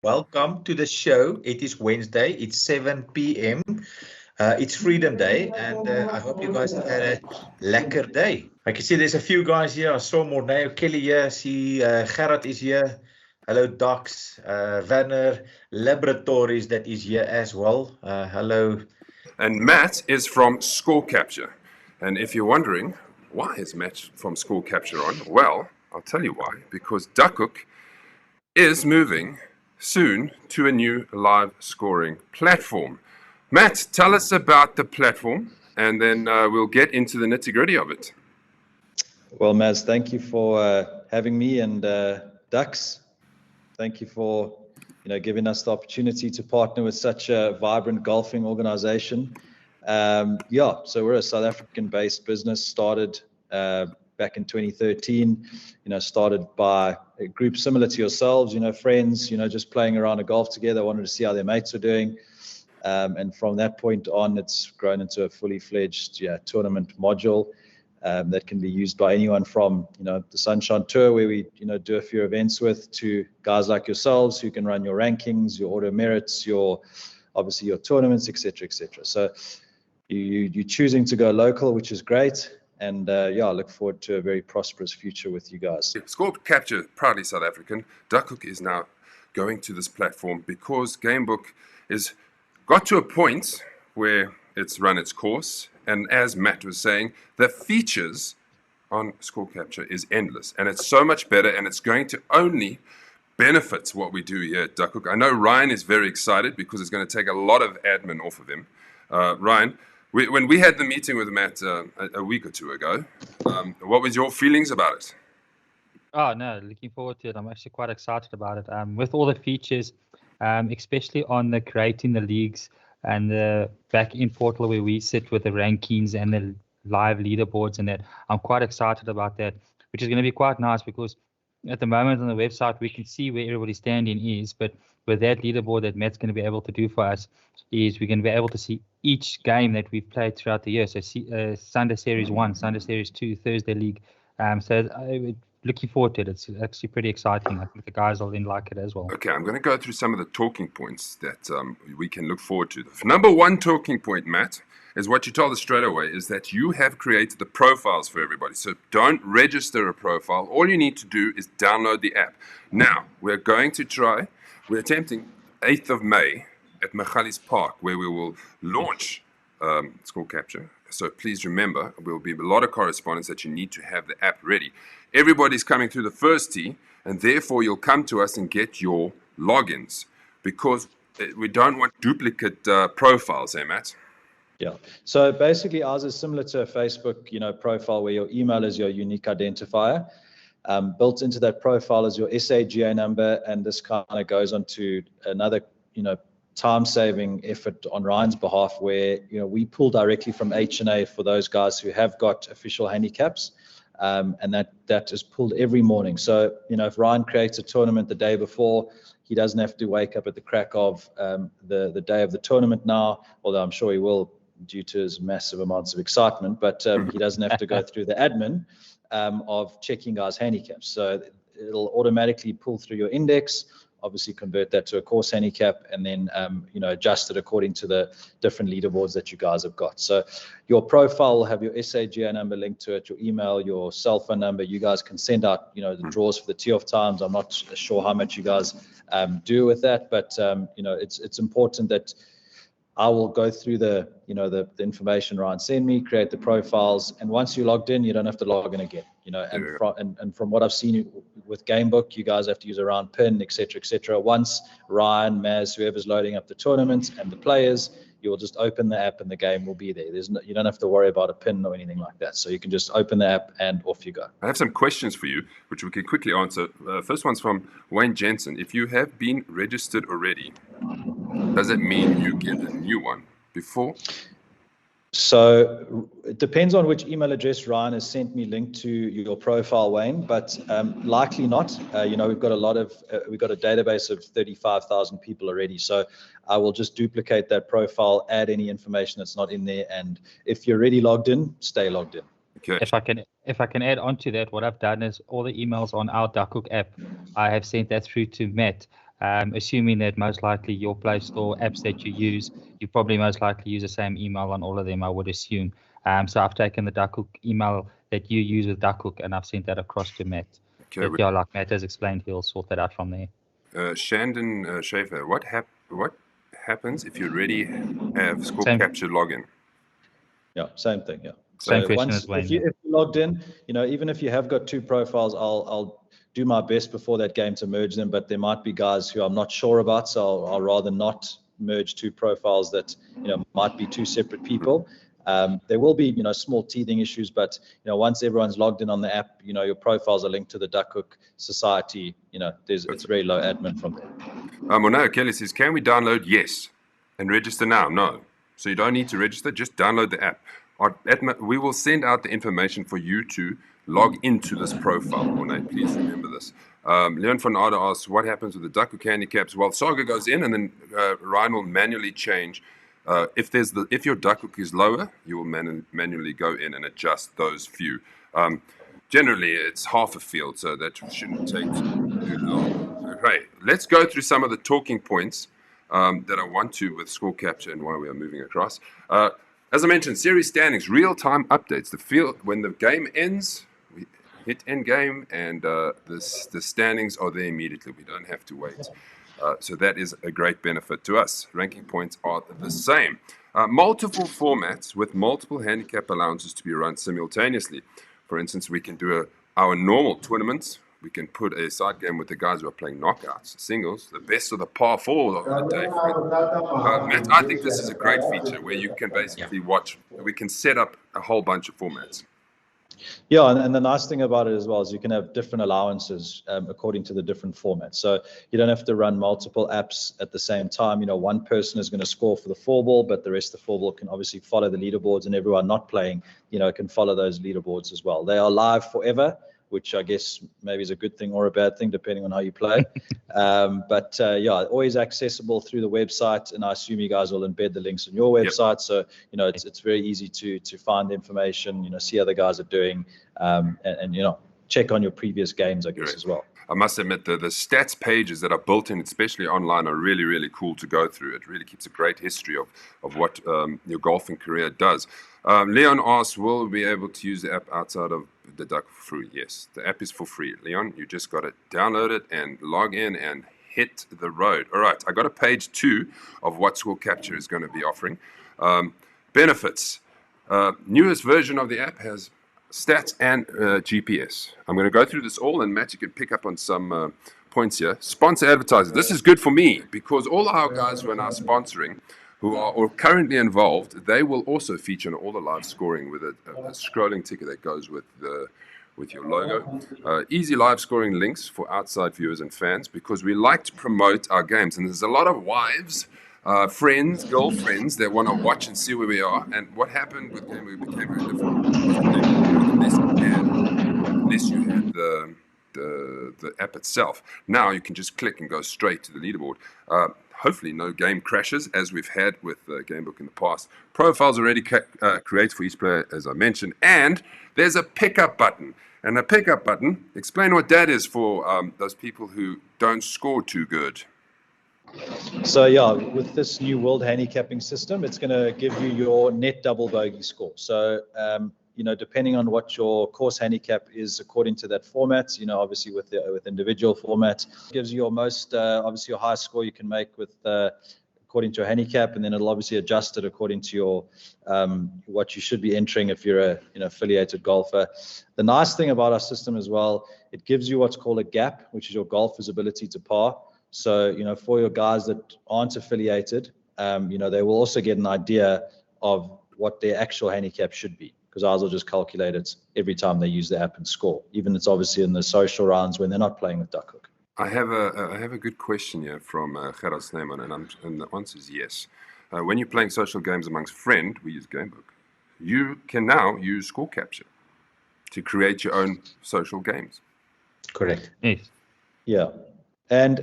Welcome to the show. It is Wednesday. It's 7 p.m. It's Freedom Day, and I hope you guys have had a lekker day. I can see there's a few guys here. I saw Morneo Kelly here. I see Gerard is here. Hello, Docs. Werner Laboratories that is here as well. Hello. And Matt is from Score Capture. And if you're wondering, why is Matt from Score Capture on? Well, I'll tell you why. Because Duckhook is moving soon to a new live scoring platform. Matt, tell us about the platform, and then we'll get into the nitty-gritty of it. Well, Maz, thank you for having me, and Ducks, thank you for giving us the opportunity to partner with such a vibrant golfing organization. So we're a South African-based business, started back in 2013, started by a group similar to yourselves, friends, just playing around a golf together, wanted to see how their mates were doing. And from that point on, it's grown into a fully fledged tournament module that can be used by anyone from, the Sunshine Tour, where we, do a few events with, to guys like yourselves who can run your rankings, your auto merits, obviously your tournaments, etc., etc. So you're choosing to go local, which is great. And I look forward to a very prosperous future with you guys. Score Capture, proudly South African. Duckhook is now going to this platform because Gamebook is got to a point where it's run its course. And as Matt was saying, the features on Score Capture is endless. And it's so much better, and it's going to only benefit what we do here at Duckhook. I know Ryan is very excited because it's going to take a lot of admin off of him. Ryan, when we had the meeting with Matt a week or two ago, what was your feelings about it? Oh, no, looking forward to it. I'm actually quite excited about it. With all the features, especially on the creating the leagues and the back-end portal where we sit with the rankings and the live leaderboards and that, I'm quite excited about that, which is going to be quite nice because at the moment on the website, we can see where everybody's standing is, but with that leaderboard that Matt's going to be able to do for us is we're going to be able to see each game that we've played throughout the year. So Sunday Series 1, Sunday Series 2, Thursday League. Looking forward to it. It's actually pretty exciting. I think the guys will then like it as well. Okay, I'm going to go through some of the talking points that we can look forward to. The number one talking point, Matt, is what you told us straight away, is that you have created the profiles for everybody. So don't register a profile. All you need to do is download the app. Now, we're attempting 8th of May at Magalies Park, where we will launch Score Capture. So please remember, there will be a lot of correspondence that you need to have the app ready. Everybody's coming through the first tee, and therefore you'll come to us and get your logins because we don't want duplicate profiles, Matt? Yeah. So basically ours is similar to a Facebook, profile where your email is your unique identifier. Built into that profile is your SAGA number, and this kind of goes on to another, time-saving effort on Ryan's behalf where, we pull directly from H&A for those guys who have got official handicaps. And that is pulled every morning. So, if Ryan creates a tournament the day before, he doesn't have to wake up at the crack of the day of the tournament now, although I'm sure he will due to his massive amounts of excitement, but he doesn't have to go through the admin of checking guys' handicaps. So it'll automatically pull through your index, obviously convert that to a course handicap, and then adjust it according to the different leaderboards that you guys have got. So your profile will have your SAGA number linked to it, your email, your cell phone number. You guys can send out the draws for the tee-off times. I'm not sure how much you guys do with that, but it's important that I will go through the information Ryan sent me, create the profiles, and once you're logged in, you don't have to log in again. And from what I've seen with Gamebook, you guys have to use a round pin, etc., etc. Once Ryan, Maz, whoever's loading up the tournament and the players, you will just open the app and the game will be there. You don't have to worry about a pin or anything like that. So you can just open the app and off you go. I have some questions for you, which we can quickly answer. First one's from Wayne Jensen. If you have been registered already, does it mean you get a new one before? So it depends on which email address Ryan has sent me linked to your profile, Wayne, but likely not. We've got a database of 35,000 people already. So I will just duplicate that profile, add any information that's not in there. And if you're already logged in, stay logged in. Okay. If I can add on to that, what I've done is all the emails on our Duckhook app, I have sent that through to Matt. assuming that most likely your Play Store apps that you use, you probably most likely use the same email on all of them, I would assume. So I've taken the Duckhook email that you use with Duckhook, and I've sent that across to Matt. Okay, But yeah, like Matt has explained, he'll sort that out from there. Shandon Schaefer, what happens if you already have score Same. capture login? Yeah, same thing. Yeah. Same So question once as Wayne. if you're logged in, even if you have got two profiles, I'll do my best before that game to merge them. But there might be guys who I'm not sure about, so I'll rather not merge two profiles that might be two separate people. There will be small teething issues, but once everyone's logged in on the app, your profiles are linked to the Duckhook Society. It's very low admin from there. Well, no, Kelly says, can we download? Yes. And register now? No. So you don't need to register, just download the app. We will send out the information for you to log into this profile. Mornay, please remember this. Leon van Aarde asks, what happens with the Duckhook handicaps? Well, Saga goes in and then Ryan will manually change. If your Duckhook is lower, you will manually go in and adjust those few. Generally, it's half a field, so that shouldn't take too long. Okay, let's go through some of the talking points that I want to with score capture and why we are moving across. As I mentioned, series standings, real-time updates. When the game ends, we hit end game, and the standings are there immediately. We don't have to wait. So that is a great benefit to us. Ranking points are the same. Multiple formats with multiple handicap allowances to be run simultaneously. For instance, we can do our normal tournaments. We can put a side game with the guys who are playing knockouts, singles, the best of the par four of the day. Matt, I think this is a great feature where you can basically watch. We can set up a whole bunch of formats. Yeah, and the nice thing about it as well is you can have different allowances according to the different formats. So you don't have to run multiple apps at the same time. One person is going to score for the 4-ball, but the rest of the 4-ball can obviously follow the leaderboards, and everyone not playing, can follow those leaderboards as well. They are live forever, which I guess maybe is a good thing or a bad thing, depending on how you play. But always accessible through the website, and I assume you guys will embed the links on your website. Yep. So, it's very easy to find information, see how the guys are doing, and check on your previous games, I guess, as well. I must admit, the stats pages that are built in, especially online, are really, really cool to go through. It really keeps a great history of what your golfing career does. Leon asks, will we be able to use the app outside of the Duck for free? Yes, the app is for free. Leon, you just got to download it and log in and hit the road. All right, I got a page 2 of what Score Capture is going to be offering. Benefits. Newest version of the app has stats and GPS. I'm going to go through this all, and Matt, you can pick up on some points here. Sponsor advertisers. This is good for me because all our guys who are now sponsoring, who are or currently involved, they will also feature on all the live scoring with a scrolling ticker that goes with your logo. Easy live scoring links for outside viewers and fans because we like to promote our games. And there's a lot of wives, friends, girlfriends that want to watch and see where we are. And what happened with Game Week became very difficult unless you had the app itself. Now you can just click and go straight to the leaderboard. Hopefully no game crashes as we've had with Gamebook in the past. Profiles already created for each player, as I mentioned. And there's a pickup button. And a pickup button, explain what that is for those people who don't score too good. So yeah, with this new world handicapping system, it's going to give you your net double bogey score. So depending on what your course handicap is according to that format, obviously with individual format, gives you your most obviously your highest score you can make with according to your handicap, and then it'll obviously adjust it according to your what you should be entering if you're a affiliated golfer. The nice thing about our system as well, it gives you what's called a gap, which is your golfer's ability to par. So for your guys that aren't affiliated, they will also get an idea of what their actual handicap should be, because ours will just calculate it every time they use the app and score. Even it's obviously in the social rounds when they're not playing with Duckhook. I have a good question here from Gerard Sneeman, and the answer is yes. When you're playing social games amongst friends, we use Gamebook. You can now use Score Capture to create your own social games. Correct. Yes. Yeah. And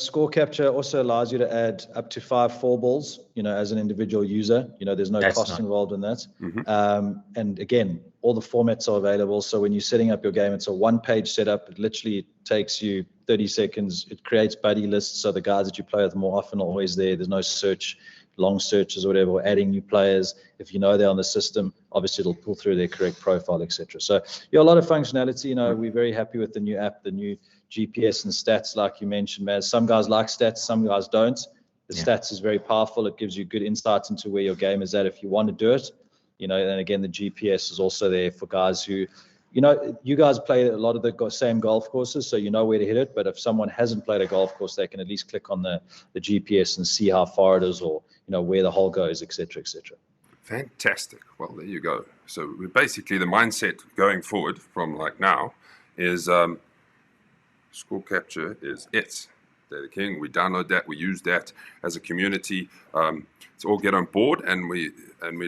Score Capture also allows you to add up to 5 4-balls, as an individual user. There's no cost involved in that. Mm-hmm. And again, all the formats are available. So when you're setting up your game, it's a one-page setup. It literally takes you 30 seconds. It creates buddy lists, so the guys that you play with more often are always there. There's no search, long searches or whatever, or adding new players. If you know they're on the system, obviously it'll pull through their correct profile, etc. So yeah, a lot of functionality. You know, we're very happy with the new app, the new GPS and stats, like you mentioned, Maz. Some guys like stats, some guys don't. The stats is very powerful. It gives you good insights into where your game is at if you want to do it. You know, and again, the GPS is also there for guys who, you know, you guys play a lot of the same golf courses, so you know where to hit it. But if someone hasn't played a golf course, they can at least click on the GPS and see how far it is, or, you know, where the hole goes, etc., etc. Fantastic. Well, there you go. So we're basically, the mindset going forward from like now is score capture is it. They're the king. We download that. We use that as a community to all get on board, and we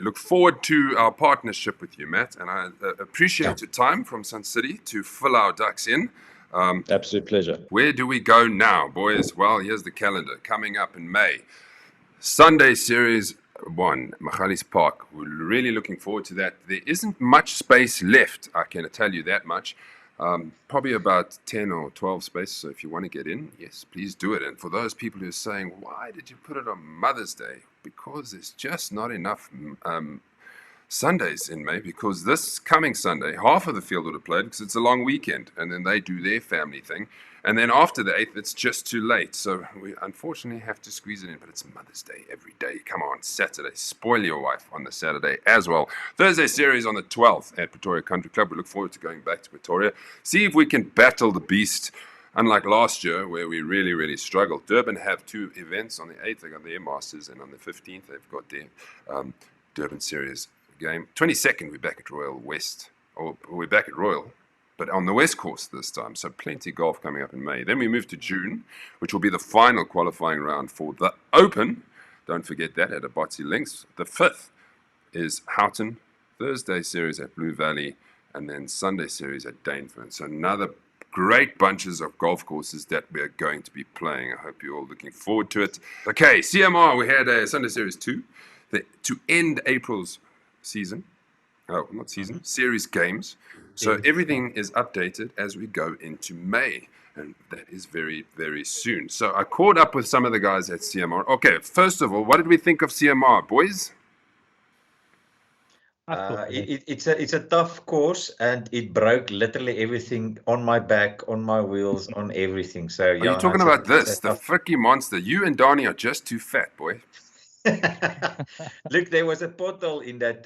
look forward to our partnership with you, Matt. And I appreciate your time from Sun City to fill our ducks in. Absolute pleasure. Where do we go now, boys? Well, here's the calendar coming up in May. Sunday Series 1, Magalies Park. We're really looking forward to that. There isn't much space left, I can tell you that much. Probably about 10 or 12 spaces. So if you want to get in, yes, please do it. And for those people who are saying, why did you put it on Mother's Day? Because there's just not enough Sundays in May, because this coming Sunday, half of the field would have played because it's a long weekend, and then they do their family thing. And then after the 8th, it's just too late. So we unfortunately have to squeeze it in, but it's Mother's Day every day. Come on, Saturday. Spoil your wife on the Saturday as well. Thursday series on the 12th at Pretoria Country Club. We look forward to going back to Pretoria. See if we can battle the beast. Unlike last year, where we really, really struggled. Durban have 2 events. On the 8th, they got their Masters, and on the 15th, they've got their Durban Series game. 22nd, we're back at Royal West. Or we're back at Royal, but on the West Coast this time. So plenty of golf coming up in May. Then we move to June, which will be the final qualifying round for the Open. Don't forget that at Abotsi Links. The 5th is Houghton. Thursday series at Blue Valley. And then Sunday series at Daneford. So another great bunches of golf courses that we are going to be playing. I hope you're all looking forward to it. Okay, CMR, we had a Sunday Series 2 to end April's season. Oh, not season, series games. So everything is updated as we go into May. And that is very, very soon. So I caught up with some of the guys at CMR. Okay, first of all, what did we think of CMR, boys? It's a tough course, and it broke literally everything on my back, on my wheels, on everything. So yeah. Are you talking about this, the freaky monster? You and Donnie are just too fat, boy. Look, there was a pothole in that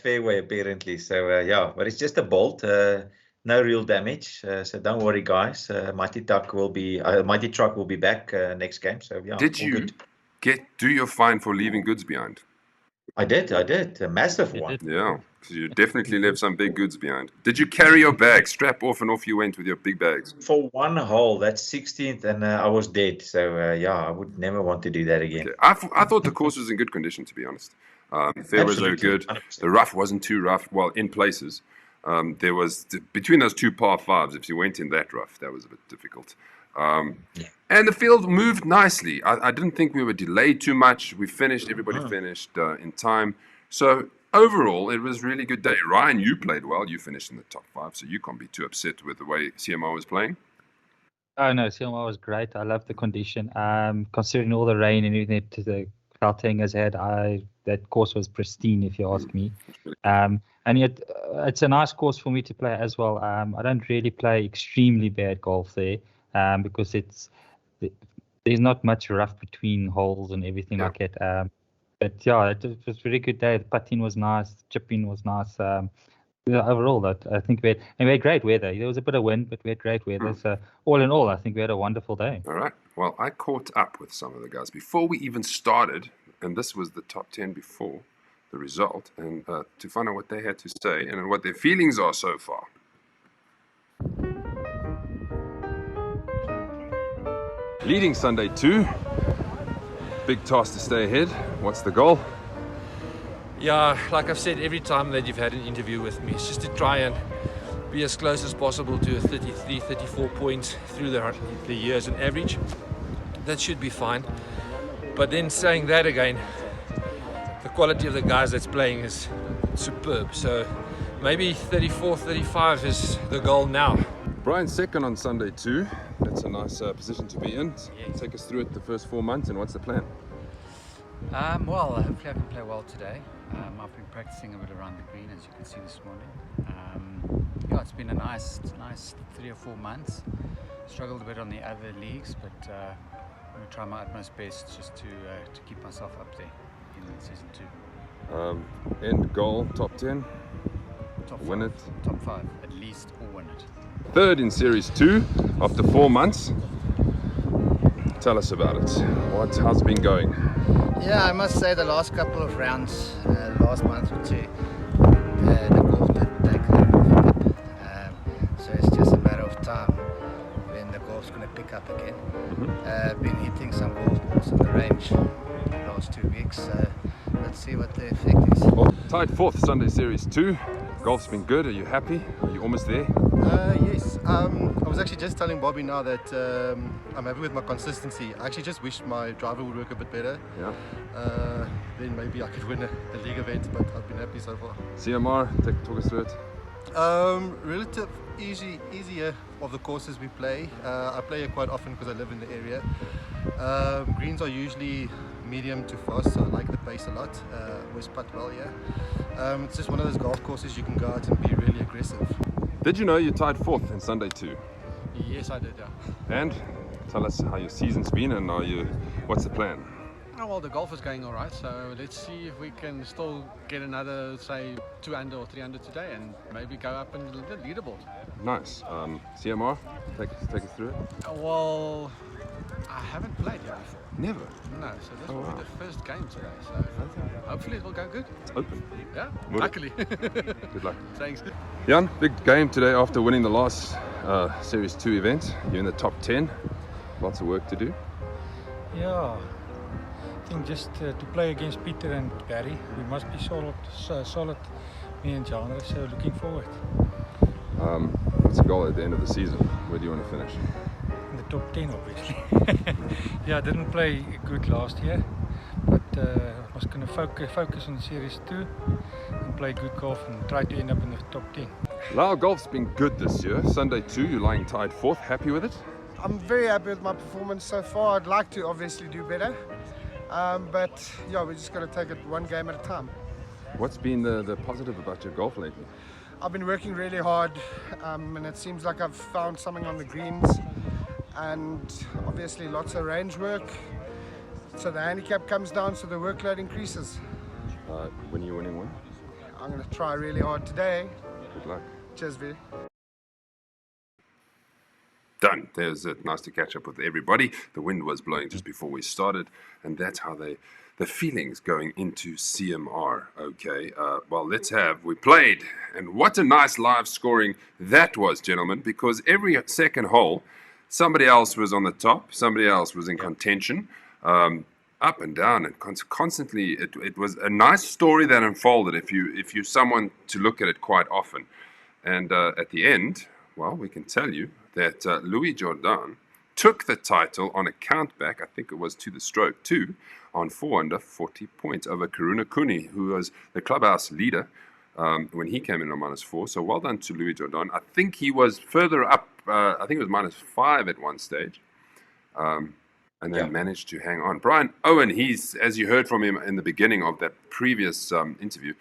fairway apparently. So yeah, but it's just a bolt. No real damage. So don't worry, guys. Mighty Truck will be back next game. So yeah. Did you do your fine for leaving goods behind? I did. A massive one. Yeah, so you definitely left some big goods behind. Did you carry your bag, strap off and off you went with your big bags? For one hole, that's 16th, and I was dead. So yeah, I would never want to do that again. Okay. I thought the course was in good condition, to be honest. Fairways were good. 100%. The rough wasn't too rough. Well, in places. There was, between those 2 par 5s, if you went in that rough, that was a bit difficult. And the field moved nicely. I didn't think we were delayed too much. We finished, everybody finished in time. So overall, it was a really good day. Ryan, you played well. You finished in the top 5, so you can't be too upset with the way CMR was playing. Oh, no, CMR was great. I loved the condition. Considering all the rain and everything that the Gauteng has had, that course was pristine, if you ask me. And yet, it's a nice course for me to play as well. I don't really play extremely bad golf there. Because there's not much rough between holes and everything like that. But yeah, it was a very good day. The putting was nice, chipping was nice. Overall, I think we had great weather. There was a bit of wind, but we had great weather. So all in all, I think we had a wonderful day. All right. Well, I caught up with some of the guys before we even started, and this was the top 10 before the result, and to find out what they had to say and what their feelings are so far. Leading Sunday 2, big task to stay ahead. What's the goal? Yeah, like I've said every time that you've had an interview with me, it's just to try and be as close as possible to a 33, 34 points through the years on average. That should be fine. But then saying that again, the quality of the guys that's playing is superb. So maybe 34, 35 is the goal now. Brian's second on Sunday too. That's a nice position to be in. Take us through it the first 4 months, and what's the plan? Well, hopefully I can play well today. I've been practicing a bit around the green, as you can see this morning. Yeah, it's been a nice 3 or 4 months. Struggled a bit on the other leagues, but I'm going to try my utmost best just to keep myself up there in season 2. End goal, top 10. Top Win 5, it. Top 5, at least, or win it. Third in Series 2 after 4 months. Tell us about it. How's it been going? Yeah, I must say the last couple of rounds, last month or two, the golf did take a little bit of a dip. So it's just a matter of time when the golf's going to pick up again. Been hitting some golf balls in the range the last 2 weeks, so let's see what the effect is. Well, tied 4th Sunday Series 2. Golf's been good. Are you happy? Are you almost there? Yes. I was actually just telling Bobby now that I'm happy with my consistency. I actually just wish my driver would work a bit better. Yeah. Then maybe I could win a league event, but I've been happy so far. CMR, talk us through it. Relative easier of the courses we play. I play here quite often because I live in the area. Greens are usually medium to fast, so I like the pace a lot. Always putt well here. It's just one of those golf courses you can go out and be really aggressive. Did you know you tied 4th in Sunday 2? Yes, I did, yeah. And tell us how your season's been and what's the plan? Oh, well, the golf is going all right, so let's see if we can still get another, say, 2 under or 3 under today, and maybe go up in the leaderboard. Nice. CMR, take us through it. Well, I haven't played here before. Never. No, so this will be the first game today. So hopefully it will go good. It's open. Yeah, Good. luckily. Good luck. Thanks. Jan, big game today after winning the last Series 2 event. You're in the top 10. Lots of work to do. Yeah, I think just to play against Peter and Barry, we must be solid, me and John. So looking forward. What's the goal at the end of the season? Where do you want to finish? In the top 10, obviously. Yeah, I didn't play good last year, but I was going to focus on Series 2 and play good golf and try to end up in the top 10. Lyle, golf's been good this year. Sunday 2, you're lying tied 4th. Happy with it? I'm very happy with my performance so far. I'd like to obviously do better, but yeah, we're just going to take it one game at a time. What's been the positive about your golf lately? I've been working really hard, and it seems like I've found something on the greens, and obviously lots of range work. So the handicap comes down, so the workload increases. When are you winning one? I'm going to try really hard today. Good luck. Cheers, V. Done. There's it. Nice to catch up with everybody. The wind was blowing just before we started, and that's how the feelings going into CMR. Okay, well, we played, and what a nice live scoring that was, gentlemen, because every second hole, somebody else was on the top, somebody else was in contention, up and down, and constantly, it was a nice story that unfolded if you're someone to look at it quite often. And at the end, well, we can tell you that Louis Jordan took the title on a countback, I think it was to the stroke too, on 4 under 40 points over Karuna Kuni, who was the clubhouse leader when he came in on -4. So well done to Louis Jordan. I think he was further up, I think it was -5 at one stage, and then managed to hang on. Brian Owen, he's, as you heard from him in the beginning of that previous interview,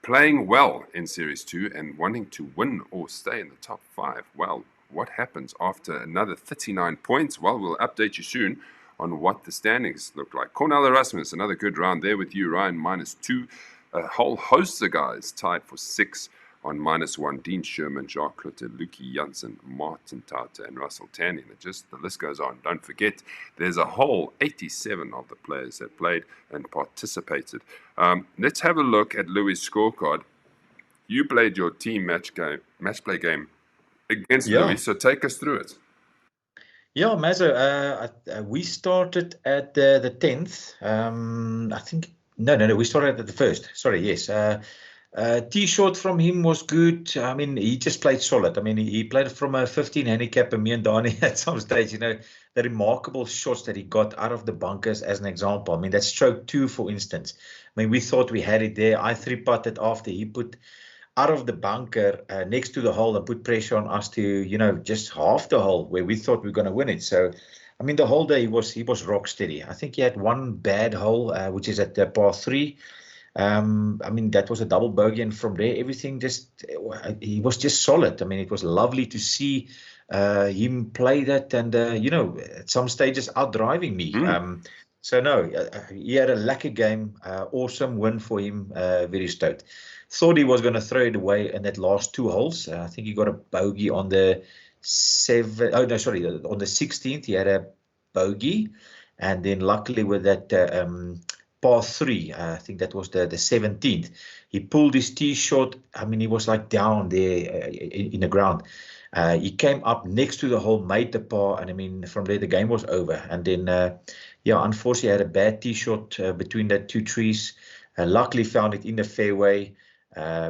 playing well in Series 2 and wanting to win or stay in the top 5. Well, what happens after another 39 points? Well, we'll update you soon on what the standings look like. Cornel Erasmus, another good round there with you, Ryan, -2. A whole host of guys tied for 6 on -1. Dean Sherman, Jacques Klutter, Luki Janssen, Martin Tata, and Russell Tanning. The list goes on. Don't forget, there's a whole 87 of the players that played and participated. Let's have a look at Louis' scorecard. You played your team match play game against Louis, so take us through it. Yeah, Mazo, we started at the 10th. I think, no, we started at the 1st. Sorry, yes. Tee shot from him was good. I mean, he just played solid. I mean, he played from a 15 handicap, and me and Donnie at some stage, the remarkable shots that he got out of the bunkers as an example. I mean, that stroke 2, for instance. I mean, we thought we had it there. I 3-putted after he put out of the bunker next to the hole and put pressure on us to, just half the hole where we thought we were going to win it. So, I mean, the whole day he was rock steady. I think he had one bad hole, which is at par 3. I mean, that was a double bogey, and from there, everything he was just solid. I mean, it was lovely to see him play that, and at some stages outdriving me. So no, he had a lekker game, awesome win for him, very stoked. Thought he was going to throw it away in that last 2 holes. I think he got a bogey on the on the 16th he had a bogey, and then luckily with that par 3, I think that was the 17th, he pulled his tee shot. I mean, he was like down there in the ground. He came up next to the hole, made the par, and I mean, from there the game was over. And then, unfortunately, I had a bad tee shot between that 2 trees. Luckily, found it in the fairway.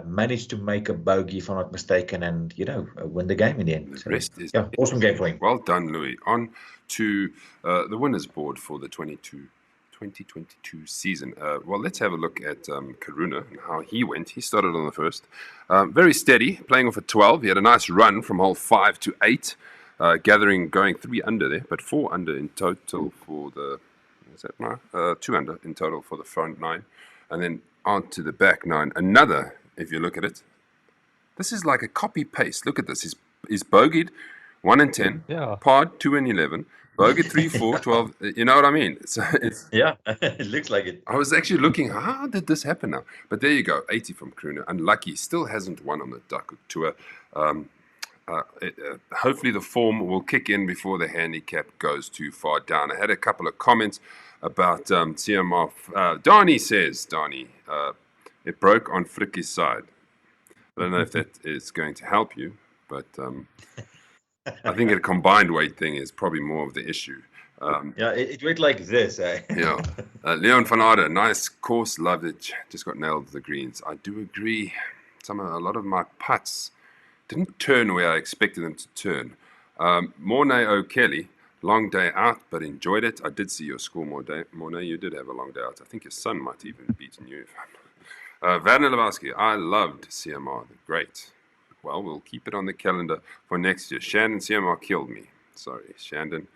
Managed to make a bogey, if I'm not mistaken, and win the game in the end. So, awesome game for him. Well done, Louis. On to the winners board for the 2022 season. Well, let's have a look at Karuna and how he went. He started on the first. Very steady, playing off a 12. He had a nice run from hole 5 to 8, going 3 under there, but 4 under in total for the, 2 under in total for the front 9. And then on to the back 9. Another, if you look at it, this is like a copy-paste. Look at this. He's bogeyed 1 and 10, parred 2 and 11, bogeyed 3, 4, 12. You know what I mean? So it looks like it. I was actually looking, how did this happen now? But there you go, 80 from Karuna. Unlucky, still hasn't won on the Duckhook Tour. Hopefully the form will kick in before the handicap goes too far down. I had a couple of comments about CMR. Donnie says, it broke on Fricky's side. I don't know if that is going to help you, but I think a combined weight thing is probably more of the issue. It went like this. Leon van Aarde, nice course, loved it. Just got nailed with the greens. I do agree. A lot of my putts didn't turn where I expected them to turn. Mornay O'Kelly, long day out, but enjoyed it. I did see your score, Mornay. You did have a long day out. I think your son might even have beaten you. Werner Lebowski, I loved CMR. Great. Well, we'll keep it on the calendar for next year. Shandon, CMR killed me. Sorry, Shandon.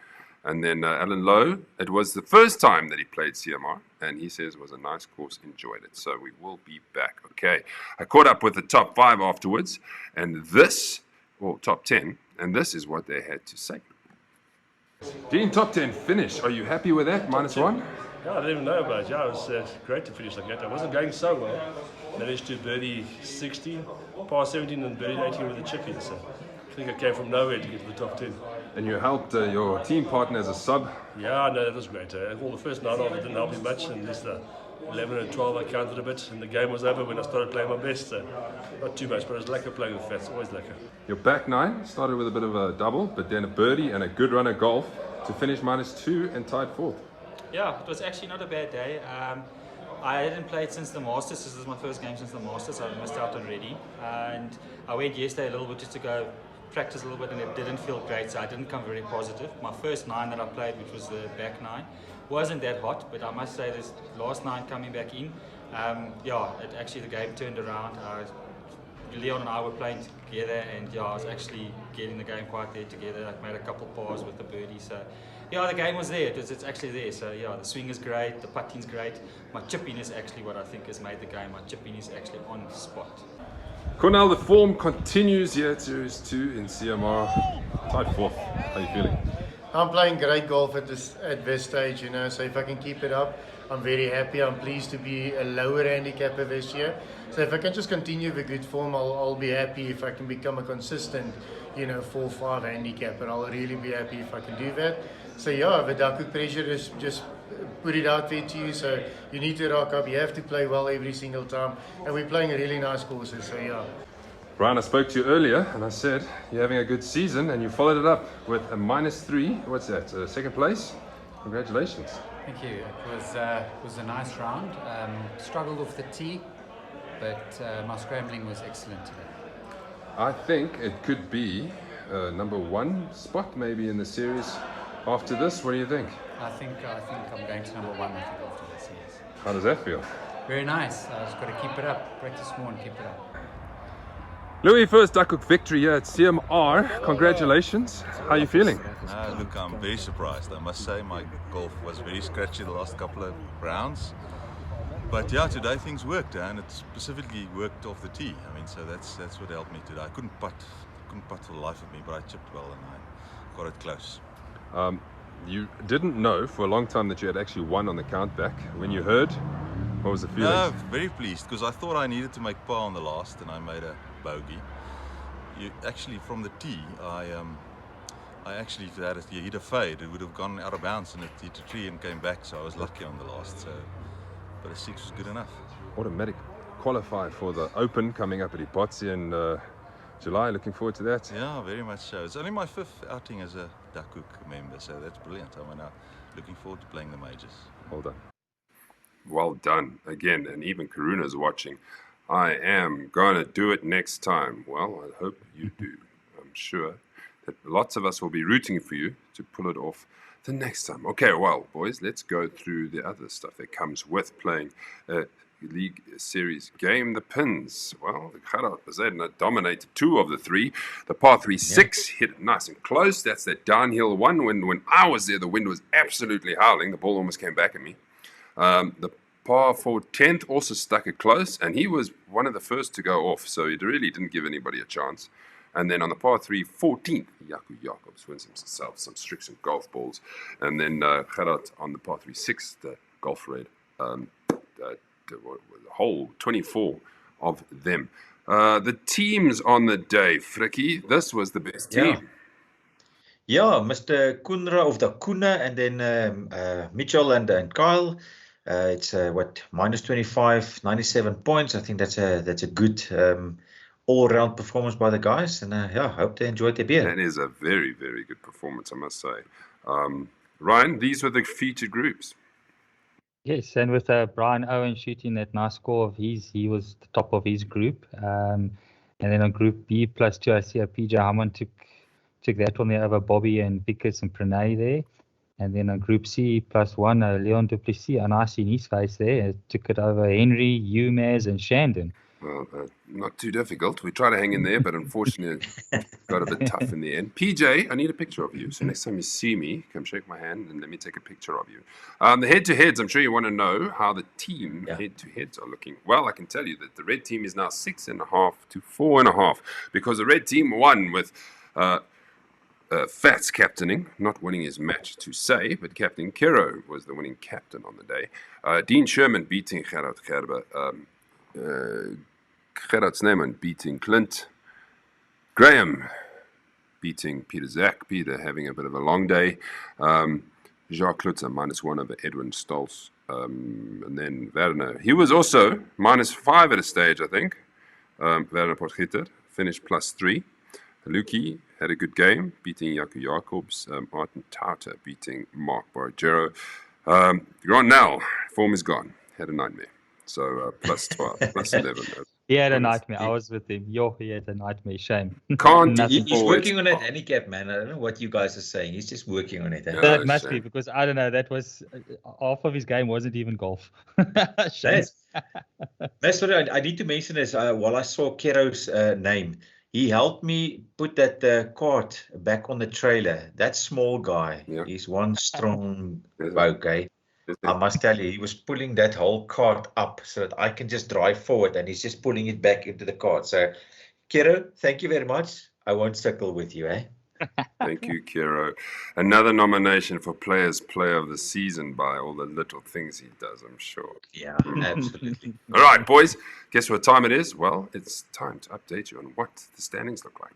And then Alan Lowe, it was the first time that he played CMR, and he says it was a nice course, enjoyed it. So we will be back. Okay. I caught up with the top 5 afterwards, and top 10, and this is what they had to say. Dean, top 10 finish. Are you happy with that? -1? Yeah, I didn't even know about it. Yeah, it was great to finish like that. I wasn't going so well. Managed to birdie 16, par 17, and birdie 18 with the chip in. So I think I came from nowhere to get to the top 10. And you helped your team partner as a sub? Yeah, no, that was great. Well, the first 9 holes didn't help me much, and just the 11 and 12 I counted a bit, and the game was over when I started playing my best. So not too much, but it was lekker playing with Fats, always lekker. Your back 9 started with a bit of a double, but then a birdie and a good run of golf to finish -2 and tied 4th. Yeah, it was actually not a bad day. I hadn't played since the Masters. This is my first game since the Masters. I missed out already. And I went yesterday a little bit just to go practice a little bit, and it didn't feel great, so I didn't come very positive. My first 9 that I played, which was the back 9, wasn't that hot, but I must say this last 9 coming back in, actually the game turned around. Leon and I were playing together, and I was actually getting the game quite there together. I made a couple pars with the birdie, so the game was there. It's actually there. So the swing is great, the putting's great. My chipping is actually what I think has made the game. My chipping is actually on the spot. Cornell, the form continues here at Series 2 in CMR. Tied 4th. How are you feeling? I'm playing great golf at this stage, so if I can keep it up, I'm very happy. I'm pleased to be a lower handicapper this year. So if I can just continue with good form, I'll be happy if I can become a consistent, 4-5 handicapper. I'll really be happy if I can do that. So the Duckhook pressure is just put it out there to you. So you need to rock up. You have to play well every single time. And we're playing really nice courses, so Brian, I spoke to you earlier and I said you're having a good season, and you followed it up with a -3. What's that? Second place? Congratulations. Thank you. It was a nice round. Struggled off the tee, but my scrambling was excellent today. I think it could be number 1 spot maybe in the series after this. What do you think? I think I'm going to number 1 after this. Yes. How does that feel? Very nice. I just got to keep it up. Practice more and keep it up. Louis, first Duckhook victory here at CMR. Congratulations. How are you feeling? Look, I'm very surprised. I must say my golf was very scratchy the last couple of rounds. But yeah, today things worked, and it specifically worked off the tee. I mean, so that's what helped me today. I couldn't putt for the life of me, but I chipped well and I got it close. You didn't know for a long time that you had actually won on the countback. When you heard, what was the feeling? No, very pleased, because I thought I needed to make par on the last, and I made a bogey. Actually, from the tee, I actually, if that hit a fade, it would have gone out of bounds and it hit a tree and came back. So I was lucky on the last. So, but a 6 was good enough. Automatic qualifier for the Open coming up at Ipotsi in July. Looking forward to that. Yeah, very much so. It's only my 5th outing as a Duckhook member, so that's brilliant. I'm now looking forward to playing the majors. Well done. Well done again, and even Karuna's watching. I am going to do it next time. Well, I hope you do. I'm sure that lots of us will be rooting for you to pull it off the next time. Okay, well, boys, let's go through the other stuff that comes with playing a League Series game. The pins. Well, the Gerard Bazedna dominated 2 of the 3. The par 3 6 hit it nice and close. That's that downhill one. When I was there, the wind was absolutely howling. The ball almost came back at me. The par 4 10th also stuck it close, and he was one of the first to go off, so it really didn't give anybody a chance. And then on the par 3 14th, Jaco Jacobs wins himself some Strixon golf balls. And then Gerard on the par 3 6th, the golf raid, the whole 24 of them. The teams on the day, Frikkie, this was the best team. Yeah, Mr. Kunra of the Kuna, and then Mitchell and Kyle. It's minus 25, 97 points. I think that's a good all-round performance by the guys, and I hope they enjoyed their beer. That is a very, very good performance, I must say. Ryan, these were the featured groups. Yes, and with Brian Owen shooting that nice score of his, he was the top of his group. And then on Group B plus 2, I see PJ Hammond took that one there over Bobby and Vickers and Pranay there. And then on Group C plus 1, Leon Duplessis, and I see in his face there, took it over Henry, Umaz, and Shandon. Well, not too difficult. We try to hang in there, but unfortunately, it got a bit tough in the end. PJ, I need a picture of you. So next time you see me, come shake my hand and let me take a picture of you. The head-to-heads, I'm sure you want to know how the team head-to-heads are looking. Well, I can tell you that the red team is now 6.5 to 4.5 because the red team won with Fats captaining, not winning his match to say, but Captain Kero was the winning captain on the day. Dean Sherman beating Gerard Gerber. Gerard Sneeman beating Clint. Graham beating Peter Zach. Peter having a bit of a long day. Jacques Klutzer -1 over Edwin Stolz. And then Werner. He was also -5 at a stage, I think. Werner Potgieter finished +3. Luki had a good game, beating Jaco Jacobs. Martin Tauter beating Mark Bargero. Gronell, form is gone. Had a nightmare. So +12, +11. He had a nightmare. I was with him. He had a nightmare. Shame. He's working on that handicap, man. I don't know what you guys are saying. He's just working on it. That must be, because I don't know. That was half of his game wasn't even golf. That's what I need to mention is while I saw Kero's name, he helped me put that cart back on the trailer. That small guy, he's one strong bloke, eh? I must tell you, he was pulling that whole cart up so that I can just drive forward, and he's just pulling it back into the cart. So, Kero, thank you very much. I won't circle with you, eh? Thank you, Kero. Another nomination for Players Player of the Season by all the little things he does, I'm sure. Yeah, absolutely. All right, boys. Guess what time it is? Well, it's time to update you on what the standings look like.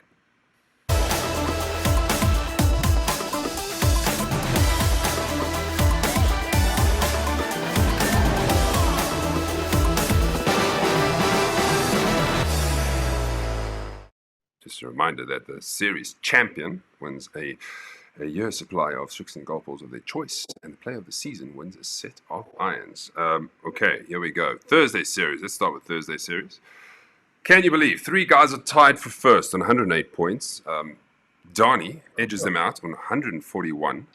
Just a reminder that the series champion wins a year supply of Strixon golf balls of their choice, and the player of the season wins a set of irons. Okay, here we go. Thursday series. Let's start with Thursday series. Can you believe 3 guys are tied for first on 108 points? Donnie edges them out on 141.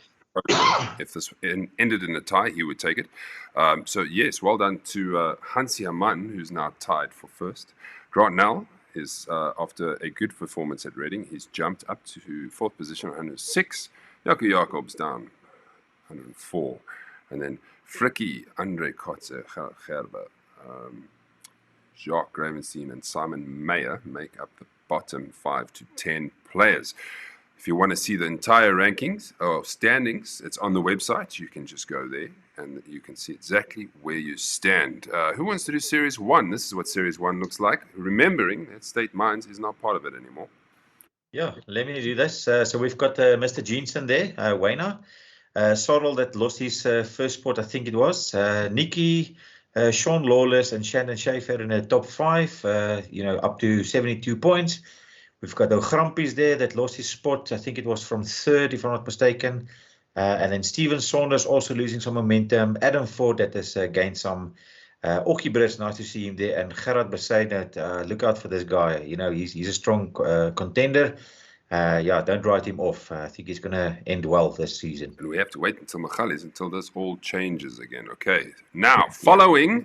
If this ended in a tie, he would take it. So yes, well done to Hansi Aman, who's now tied for first. Grant Nell, is, after a good performance at Reading, he's jumped up to fourth position, 106. Jaco Jacobs down 104. And then Frikkie, Andre Kotze, Gerber, Jacques Gravenstein, and Simon Meyer make up the bottom 5 to 10 players. If you want to see the entire rankings or standings, it's on the website. You can just go there and you can see exactly where you stand. Who wants to do Series 1? This is what Series 1 looks like. Remembering that State Mines is not part of it anymore. Yeah, let me do this. So we've got Mr. Jensen there, Wayna. Sorrel that lost his first spot, I think it was. Nikki, Sean Lawless, and Shannon Schaefer in the top 5, up to 72 points. We've got the Grampies there that lost his spot. I think it was from 3rd, if I'm not mistaken. And then Steven Saunders also losing some momentum. Adam Ford that has gained some. Okkie Brits, nice to see him there. And Gerard Besaidnout, look out for this guy. He's a strong contender. Don't write him off. I think he's going to end well this season. And we have to wait until Michalis, until this all changes again. Okay, now following,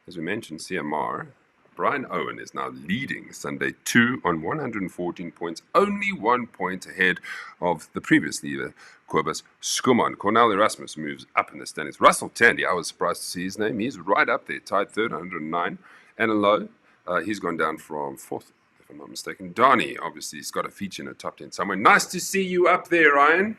as we mentioned, CMR, Brian Owen is now leading Sunday 2 on 114 points, only 1 point ahead of the previous leader, Kobus Skuman. Cornel Erasmus moves up in the standings. Russell Tandy, I was surprised to see his name. He's right up there, tied 3rd, 109. Alan Lowe, he's gone down from 4th, if I'm not mistaken. Donnie, obviously, he's got a feature in the top 10 somewhere. Nice to see you up there, Ryan.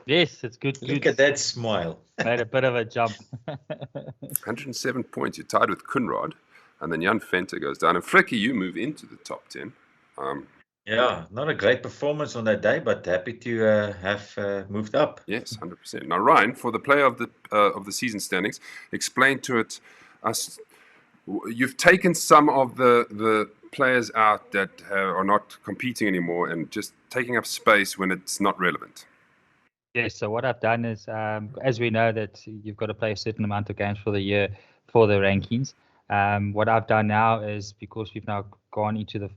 Yes, it's good. Look at that smile. Made a bit of a jump. 107 points. You're tied with Kunrad. And then Jan Venter goes down. And Frikkie, you move into the top 10. Not a great performance on that day, but happy to have moved up. Yes, 100%. Now, Ryan, for the player of the season standings, explain to us. You've taken some of the players out that are not competing anymore and just taking up space when it's not relevant. Yes, so what I've done is, as we know that you've got to play a certain amount of games for the year for the rankings. What I've done now is, because we've now gone into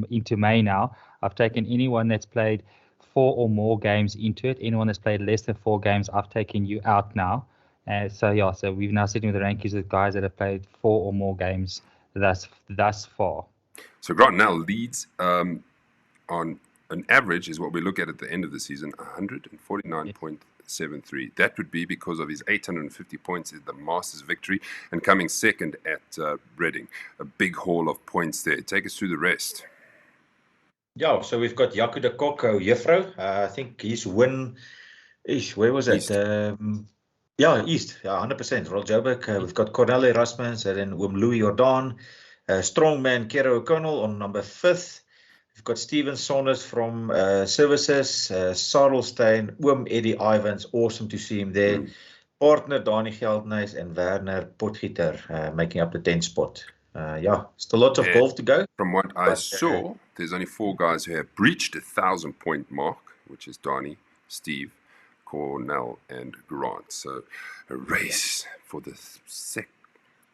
into May now, I've taken anyone that's played 4 or more games into it. Anyone that's played less than 4 games, I've taken you out now. So we've now sitting with the rankings with guys that have played 4 or more games thus far. So Grant now leads on an average, is what we look at the end of the season, 149.73. That would be because of his 850 points in the Masters victory and coming second at Reading. A big haul of points there. Take us through the rest. Yeah, so we've got Jaco de Kok, Juffrou. I think his win is, where was it? East. East, 100%. Roel Joburg. We've got Cornel Erasmus and then Louis Jordan. Strongman Kero O'Connell on number 5th. We've got Steven Saunders from Services, Sarel Steyn, Eddie Ivans, awesome to see him there. Partner Dani Geldnys and Werner Potgieter making up the 10th spot. Still lots of golf to go. From what I saw, there's only 4 guys who have breached the 1,000-point mark, which is Donnie, Steve, Cornell, and Grant. So a race for the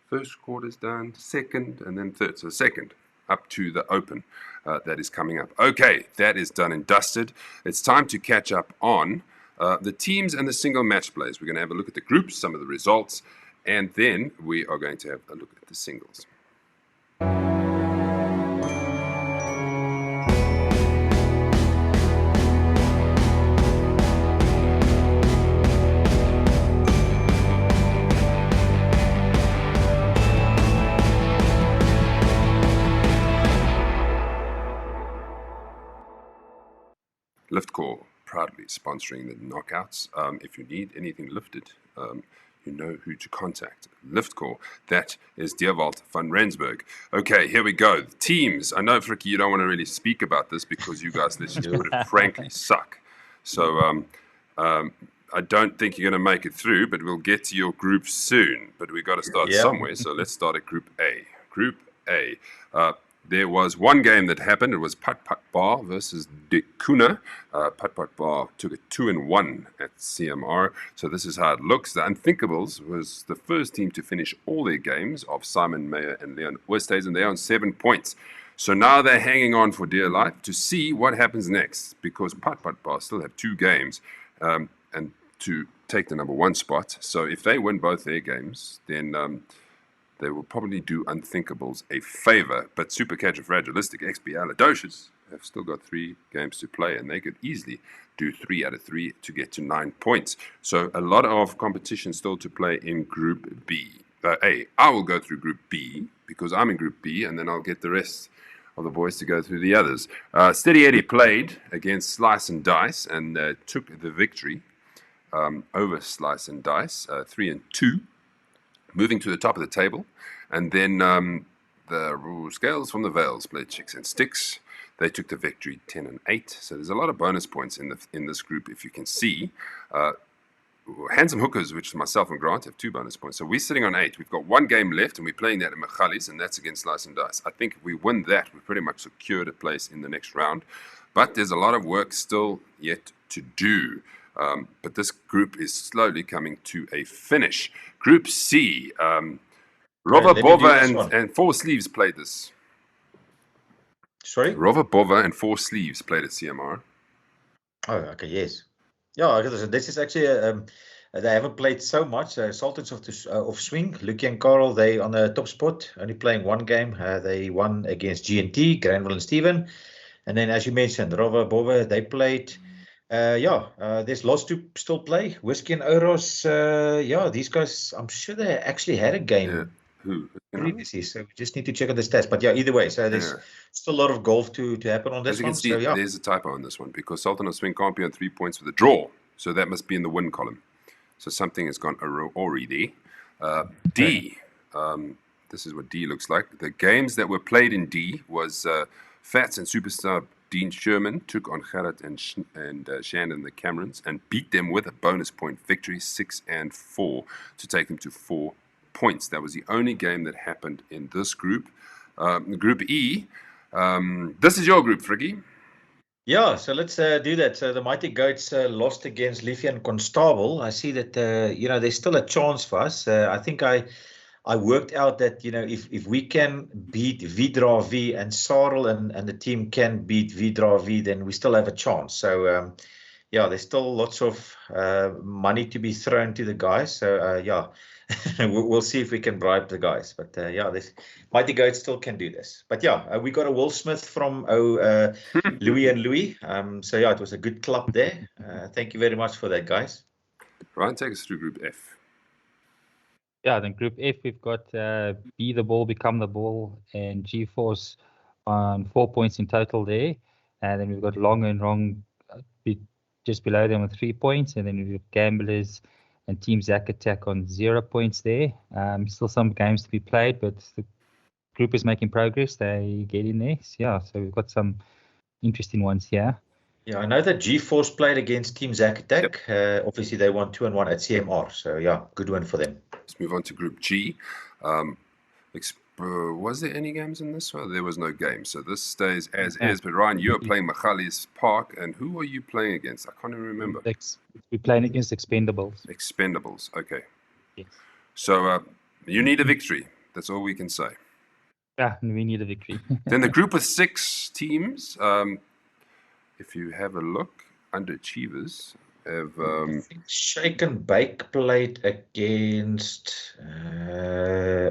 first quarter's done, second, and then third. So second up to the Open that is coming up. Okay, that is done and dusted. It's time to catch up on the teams and the single match plays. We're going to have a look at the groups, some of the results, and then we are going to have a look at the singles. Liftcore proudly sponsoring the knockouts. If you need anything lifted, you know who to contact. Liftcore, that is Dierwald van Rensburg. Okay, here we go. The teams. I know, Frikkie, you don't want to really speak about this because you guys, let's just put it frankly, suck. So I don't think you're going to make it through, but we'll get to your group soon. But we've got to start somewhere, so let's start at Group A. Group A. There was one game that happened. It was Pat Pat Bar versus De Kuna. Pat Pat Bar took a 2-1 at CMR. So this is how it looks. The Unthinkables was the first team to finish all their games of Simon Meyer and Leon Oosthuizen. They're on 7 points. So now they're hanging on for dear life to see what happens next, because Pat Pat Bar still have 2 games and to take the number 1 spot. So if they win both their games, then they will probably do unthinkables a favor. But Supercalifragilistic expialidocious have still got 3 games to play, and they could easily do 3 out of 3 to get to 9 points. So a lot of competition still to play in Group B. A, I will go through Group B because I'm in Group B, and then I'll get the rest of the boys to go through the others. Steady Eddie played against Slice and Dice and took the victory over Slice and Dice, 3-2, moving to the top of the table. And then the Scales from the Vales played Chicks and Sticks. They took the victory 10-8. So there's a lot of bonus points in this group, if you can see. Handsome Hookers, which is myself and Grant, have 2 bonus points. So we're sitting on 8. We've got 1 game left, and we're playing that in Michalis, and that's against Slice and Dice. I think if we win that, we've pretty much secured a place in the next round. But there's a lot of work still yet to do. But this group is slowly coming to a finish. Group C, Rova Bova and Four Sleeves played this. Sorry? Rova Bova and Four Sleeves played at CMR. Oh, okay, yes. Yeah, this is actually, they haven't played so much. Sultans of Swing, Lucky and Carl, they on the top spot, only playing 1 game. They won against G&T, Granville and Steven. And then, as you mentioned, Rova Bova, they played. There's lots to still play. Whiskey and Oros, these guys, I'm sure they actually had a game previously, so we just need to check on the stats. But yeah, either way, so there's still a lot of golf to happen on this one. As you can see, there's a typo on this one because Sultan of Swing can't be on 3 points with a draw, so that must be in the win column. So something has gone awry there. D, this is what D looks like. The games that were played in D was Fats and Superstar Dean Sherman took on Gerrit and Shannon the Camerons and beat them with a bonus point victory, 6-4, to take them to 4 points. That was the only game that happened in this group. Group E, this is your group, Friggy. Yeah, so let's do that. So the Mighty Goats lost against Liffey and Constable. I see that, there's still a chance for us. I think I worked out that, if we can beat Vidra V and Sarel and the team can beat Vidra V, then we still have a chance. So, there's still lots of money to be thrown to the guys. So, we'll see if we can bribe the guys. But, this Mighty Goats still can do this. But, we got a Will Smith from Louis and Louis. So, it was a good club there. Thank you very much for that, guys. Ryan, take us through Group F. Yeah, then Group F, we've got Be the Ball, Become the Ball, and G-Force on 4 points in total there. And then we've got Long and Wrong just below them with 3 points. And then we've got Gamblers and Team Zack Attack on 0 points there. Still some games to be played, but the group is making progress. They get in there. So we've got some interesting ones here. Yeah, I know that G-Force played against Team Zack Attack. Obviously, they won 2-1 at CMR. So, good one for them. Let's move on to Group G. Was there any games in this one? There was no game, so this stays as is. But Ryan, you are playing Michalis Park, and who are you playing against? I can't even remember. We're playing against Expendables. Expendables, okay. Yes. So you need a victory. That's all we can say. Yeah, we need a victory. Then the group with 6 teams. If you have a look, underachievers have. I think Shake and Bake played against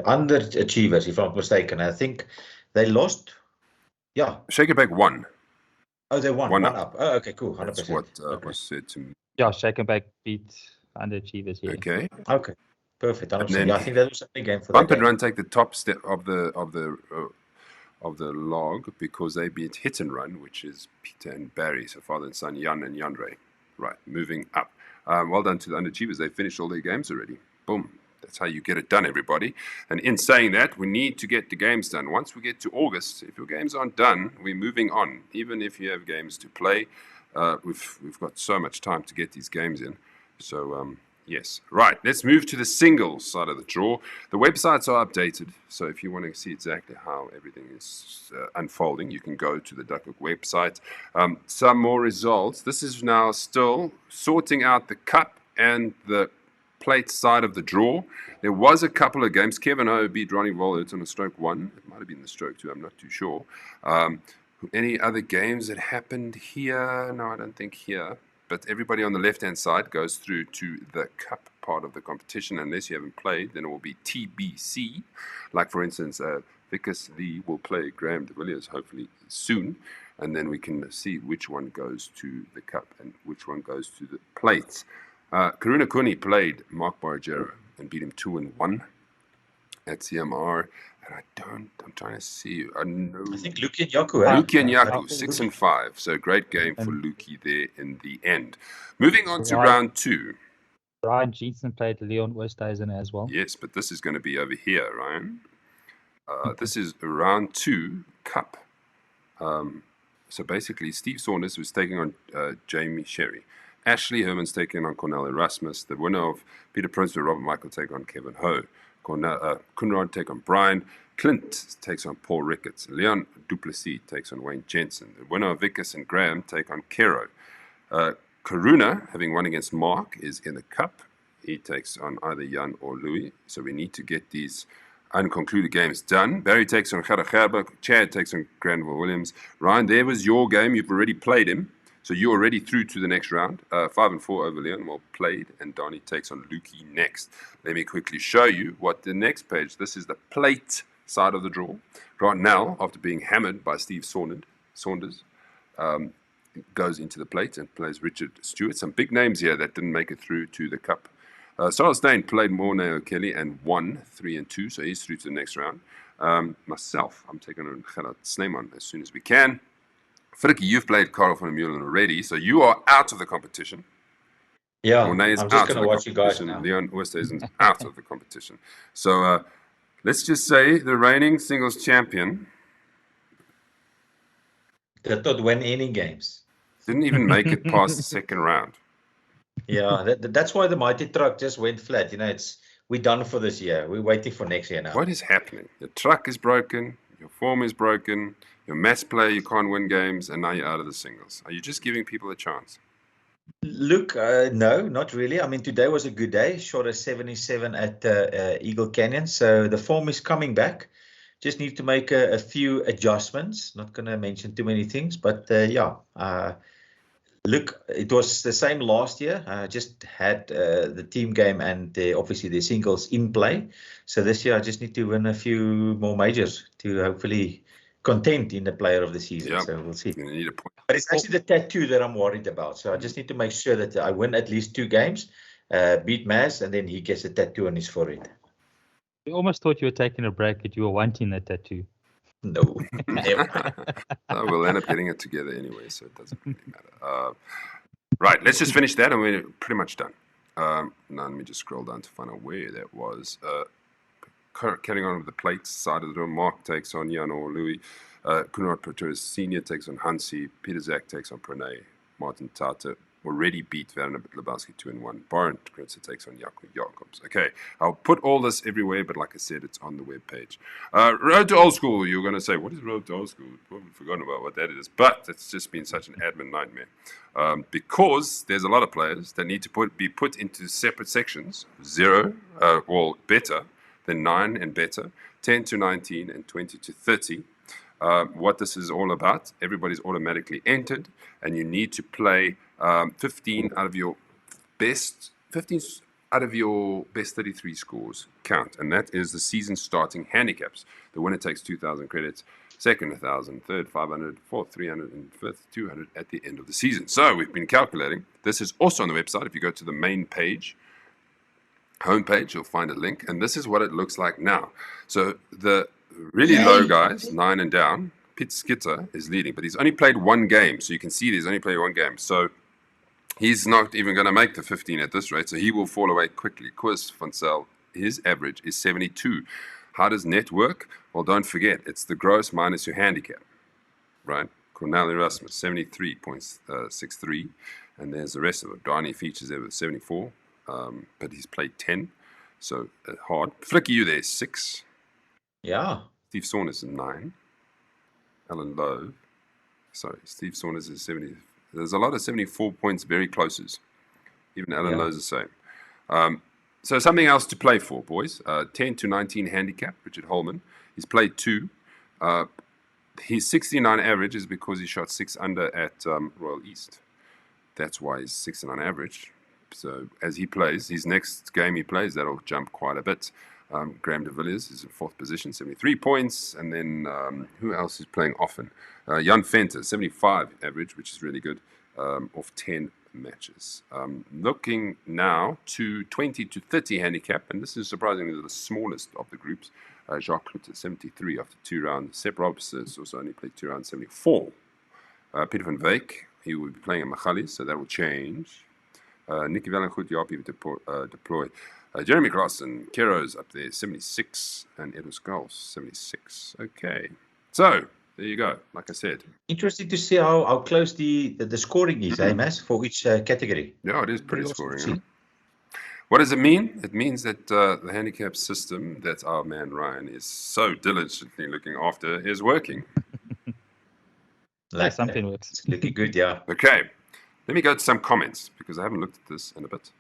underachievers, if I'm not mistaken. I think they lost. Yeah. Shake and Bake won. Oh, they won. One up. Oh, okay, cool. 100%. That's what was said to me. Yeah, Shake and Bake beat underachievers. Yeah. Okay. Okay. Perfect. I think that was a big game for Bump and Run take the top step of the log because they beat Hit and Run, which is Peter and Barry, so father and son, Jan and Janre. Right, moving up. Well done to the underachievers. They finished all their games already. Boom. That's how you get it done, everybody. And in saying that, we need to get the games done. Once we get to August, if your games aren't done, we're moving on. Even if you have games to play, we've got so much time to get these games in. So, yes. Right, let's move to the singles side of the draw. The websites are updated, so if you want to see exactly how everything is unfolding, you can go to the Duckhook website. Some more results. This is now still sorting out the cup and the plate side of the draw. There was a couple of games. Kevin O beat Ronnie Volhert on a stroke 1. It might have been the stroke 2, I'm not too sure. Any other games that happened here? No, I don't think here. But everybody on the left-hand side goes through to the cup part of the competition. Unless you haven't played, then it will be TBC. Like, for instance, Vickers Lee will play Graham de Villiers hopefully soon, and then we can see which one goes to the cup and which one goes to the plates. Karuna Kuni played Mark Bargero and beat him 2-1 at CMR. And I'm trying to see. I think Luki and Yaku, eh? Luki and Yaku, 6-5. So great game for Luki there in the end. Moving on to round 2. Ryan Jensen played Leon Westhuizen as well. Yes, but this is going to be over here, Ryan. This is round 2 cup. So basically, Steve Saunders was taking on Jamie Sherry. Ashley Herman's taking on Cornel Erasmus. The winner of Peter Prince and Robert Michael take on Kevin Ho. Kunrad take on Brian. Clint takes on Paul Ricketts. Leon Duplessis takes on Wayne Jensen. The winner of Vickers and Graham take on Kero. Karuna, having won against Mark, is in the cup. He takes on either Jan or Louis. So we need to get these unconcluded games done. Barry takes on Gerda Gerber. Chad takes on Granville Williams. Ryan, there was your game. You've already played him. So you're already through to the next round. 5-4 over Leon, well played. And Donnie takes on Lukey next. Let me quickly show you what the next page, this is the plate side of the draw. Grant Nell, after being hammered by Steve Saunders, goes into the plate and plays Richard Stewart. Some big names here that didn't make it through to the cup. Sarah Stein played Morne O'Kelly and won 3-2, so he's through to the next round. Myself, I'm taking on Gerard Sneeman as soon as we can. Frikkie, you've played Karel van der Meulen already, so you are out of the competition. Yeah, Morne is I'm just out going of to the watch you guys competition. now. Leon Oosthuizen's out of the competition. So let's just say the reigning singles champion did not win any games. Didn't even make it past the second round. Yeah, that's why the mighty truck just went flat. You know, we're done for this year. We're waiting for next year now. What is happening? Your truck is broken, your form is broken, your match play, you can't win games, and now you're out of the singles. Are you just giving people a chance? Look, no, not really. I mean, today was a good day. Shot a 77 at Eagle Canyon. So the form is coming back. Just need to make a few adjustments. Not going to mention too many things, but look, it was the same last year. I just had the team game and obviously the singles in play. So this year I just need to win a few more majors to hopefully contend in the player of the season. Yep. So we'll see. You need a point. But it's actually the tattoo that I'm worried about. So I just need to make sure that I win at least 2 games, beat Maz, and then he gets a tattoo on his forehead. We almost thought you were taking a break, but you were wanting that tattoo. No, never. No, we'll end up getting it together anyway, so it doesn't really matter. Right, let's just finish that and we're pretty much done. Now let me just scroll down to find out where that was. Carrying on with the plate side of the room, Mark takes on Jan or Louis. Kunrad Pretorius Sr. takes on Hansi. Peter Zak takes on Pranay. Martin Tata already beat Werner Lebowski 2-1. Barent Kritzer takes on Jakob Jacobs. Okay, I'll put all this everywhere, but like I said, it's on the webpage. Road to Old School. You're going to say, what is Road to Old School? We've forgotten about what that is. But it's just been such an admin nightmare. Because there's a lot of players that need to be put into separate sections. 0, or better, then 9 and better, 10 to 19, and 20 to 30. What this is all about, everybody's automatically entered, and you need to play 15 out of your best 33 scores count, and that is the season starting handicaps. The winner takes 2,000 credits, second 1,000, third 500, fourth 300, and fifth 200 at the end of the season. So we've been calculating. This is also on the website. If you go to the main page, homepage, you'll find a link, and this is what it looks like now. So the really low guys, 9 and down, Pete Skitter is leading, but he's only played 1 game, so you can see he's only played 1 game. So he's not even going to make the 15 at this rate, so he will fall away quickly. Koos van Zyl, his average is 72. How does net work? Well, don't forget, it's the gross minus your handicap, right? Cornel Erasmus, 73.63, and there's the rest of it. Donnie features there with 74, but he's played 10, so hard. Frikkie, you there, 6. Yeah. Steve Saunders is 9. Alan Lowe, Steve Saunders is 70. There's a lot of 74 points, very closes. Even Alan Lowe's the same. So something else to play for, boys. 10 to 19 handicap, Richard Holman. He's played 2. His 69 average is because he shot 6 under at Royal East. That's why he's 69 average. So as he plays, his next game he plays, that'll jump quite a bit. Graham de Villiers is in 4th position, 73 points. And then who else is playing often? Jan Venter, 75 average, which is really good, off 10 matches. Looking now to 20 to 30 handicap, and this is surprisingly the smallest of the groups. Jacques Rutte, 73 after 2 rounds. Sepp Robs has also only played 2 rounds, 74. Peter van Wyk, he will be playing in Magali, so that will change. Nicky Vellengoed, Jaapie will deploy. Jeremy Klassen, Kero's up there, 76, and Edward Skulls, 76. Okay, so there you go. Like I said, Interesting to see how close the scoring is, Mas, for each category. Yeah, it is pretty scoring. Yeah. What does it mean? It means that the handicap system that our man Ryan is so diligently looking after is working. Like something works. It's looking good, yeah. Okay, let me go to some comments because I haven't looked at this in a bit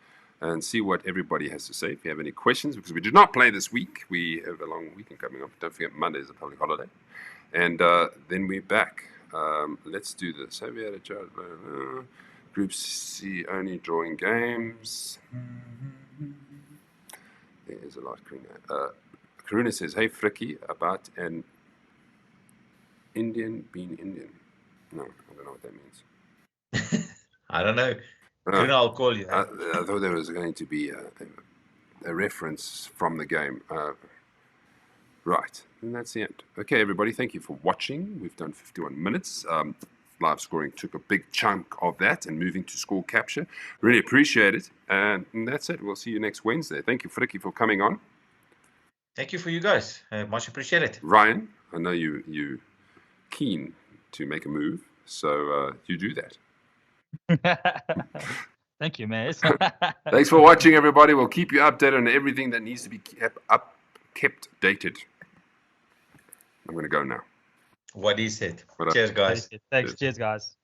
and see what everybody has to say. If you have any questions, because we did not play this week, we have a long weekend coming up. Don't forget Monday is a public holiday, and then we're back. Let's do this. Have we had a child? Group C only drawing games. There is a lot, Karina. Karina says, "Hey, Fricky, about an Indian being Indian." No, I don't know what that means. I don't know. Karina, I'll call you. I thought there was going to be a reference from the game. Right, and that's the end. Okay, everybody, thank you for watching. We've done 51 minutes. Live scoring took a big chunk of that and moving to score capture. Really appreciate it. And that's it. We'll see you next Wednesday. Thank you, Fricky, for coming on. Thank you for you guys. Much appreciated. Ryan, I know you keen to make a move, so you do that. Thank you, Maze. Thanks for watching, everybody. We'll keep you updated on everything that needs to be kept dated. I'm going to go now. What is it? Cheers, guys. Thanks. Cheers, guys.